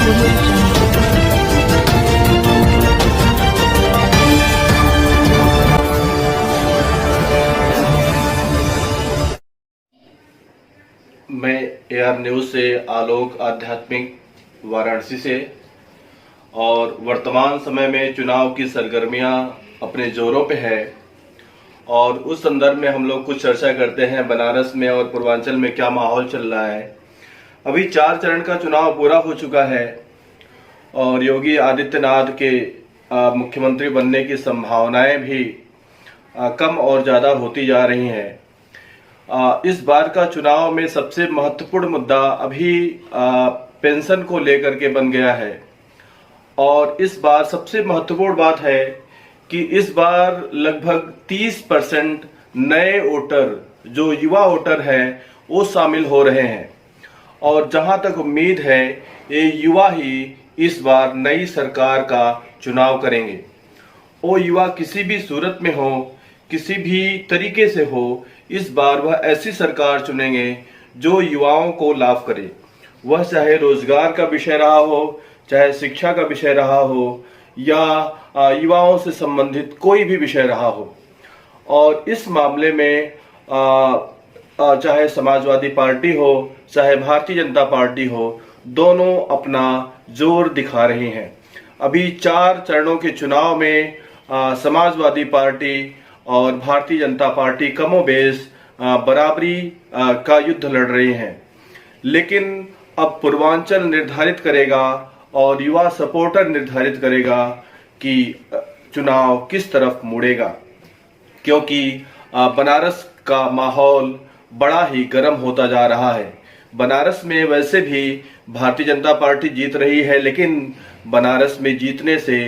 मैं AR news से आलोक आध्यात्मिक वाराणसी से। और वर्तमान समय में चुनाव की सरगर्मियां अपने जोरों पे है और उस संदर्भ में हम लोग कुछ चर्चा करते हैं बनारस में और पूर्वांचल में क्या माहौल चल रहा है। अभी 4 चरण का चुनाव पूरा हो चुका है और योगी आदित्यनाथ के मुख्यमंत्री बनने की संभावनाएं भी कम और ज़्यादा होती जा रही हैं। इस बार का चुनाव में सबसे महत्वपूर्ण मुद्दा अभी पेंशन को लेकर के बन गया है और इस बार सबसे महत्वपूर्ण बात है कि इस बार लगभग 30% नए वोटर जो युवा वोटर हैं वो शामिल हो रहे हैं और जहां तक उम्मीद है ये युवा ही इस बार नई सरकार का चुनाव करेंगे। वो युवा किसी भी सूरत में हो, किसी भी तरीके से हो, इस बार वह ऐसी सरकार चुनेंगे जो युवाओं को लाभ करे। वह चाहे रोजगार का विषय रहा हो, चाहे शिक्षा का विषय रहा हो या युवाओं से संबंधित कोई भी विषय रहा हो। और इस मामले में चाहे समाजवादी पार्टी हो, चाहे भारतीय जनता पार्टी हो, दोनों अपना जोर दिखा रही हैं। अभी 4 चरणों के चुनाव में समाजवादी पार्टी और भारतीय जनता पार्टी कमोबेश बराबरी का युद्ध लड़ रही हैं, लेकिन अब पूर्वांचल निर्धारित करेगा और युवा सपोर्टर निर्धारित करेगा कि चुनाव किस तरफ मुड़ेगा, क्योंकि बनारस का माहौल बड़ा ही गर्म होता जा रहा है। बनारस में वैसे भी भारतीय जनता पार्टी जीत रही है, लेकिन बनारस में जीतने से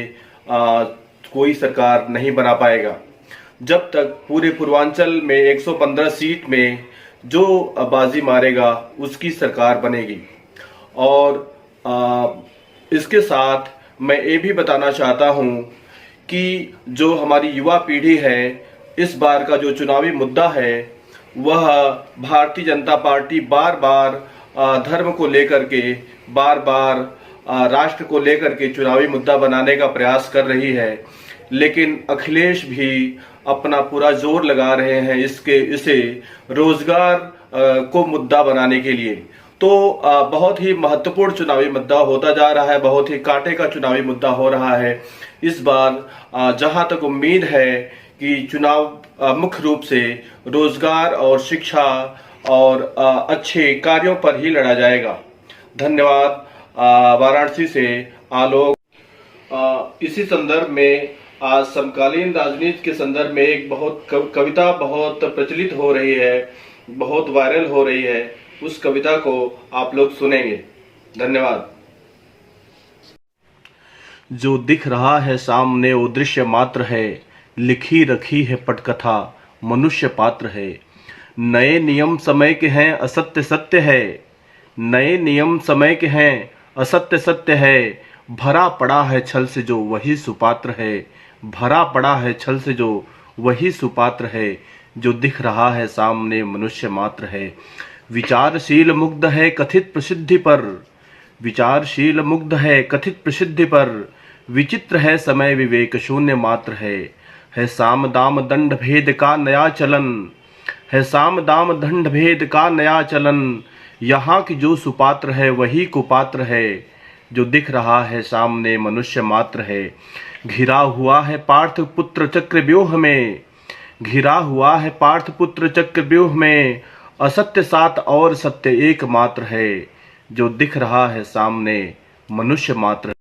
कोई सरकार नहीं बना पाएगा जब तक पूरे पूर्वांचल में 115 सीट में जो बाजी मारेगा उसकी सरकार बनेगी। और इसके साथ मैं ये भी बताना चाहता हूं कि जो हमारी युवा पीढ़ी है, इस बार का जो चुनावी मुद्दा है वह भारतीय जनता पार्टी बार बार धर्म को लेकर के, बार बार राष्ट्र को लेकर के चुनावी मुद्दा बनाने का प्रयास कर रही है, लेकिन अखिलेश भी अपना पूरा जोर लगा रहे हैं इसे रोजगार को मुद्दा बनाने के लिए। तो बहुत ही महत्वपूर्ण चुनावी मुद्दा होता जा रहा है, बहुत ही कांटे का चुनावी मुद्दा हो रहा है इस बार। जहां तक उम्मीद है कि चुनाव मुख्य रूप से रोजगार और शिक्षा और अच्छे कार्यों पर ही लड़ा जाएगा। धन्यवाद। वाराणसी से आलोक। इसी संदर्भ में आज समकालीन राजनीति के संदर्भ में एक कविता बहुत प्रचलित हो रही है, बहुत वायरल हो रही है। उस कविता को आप लोग सुनेंगे। धन्यवाद। जो दिख रहा है सामने वो दृश्य मात्र है, लिखी रखी है पटकथा मनुष्य पात्र है। नए नियम समय के हैं असत्य सत्य है, नए नियम समय के हैं असत्य सत्य है। भरा पड़ा है छल से जो वही सुपात्र है, भरा पड़ा है छल से जो वही सुपात्र है। जो दिख रहा है सामने मनुष्य मात्र है। विचारशील मुग्ध है कथित प्रसिद्धि पर, विचारशील मुग्ध है कथित प्रसिद्धि पर। विचित्र है समय विवेक शून्य मात्र है साम दाम दंड भेद का नया चलन, है साम दाम दंड भेद का नया चलन। यहाँ की जो सुपात्र है वही कुपात्र है, जो दिख रहा है सामने मनुष्य मात्र है। घिरा हुआ है पार्थ पुत्र चक्रव्यूह में, घिरा हुआ है पार्थ पुत्र चक्रव्यूह में। असत्य सात और सत्य एक मात्र है, जो दिख रहा है सामने मनुष्य मात्र।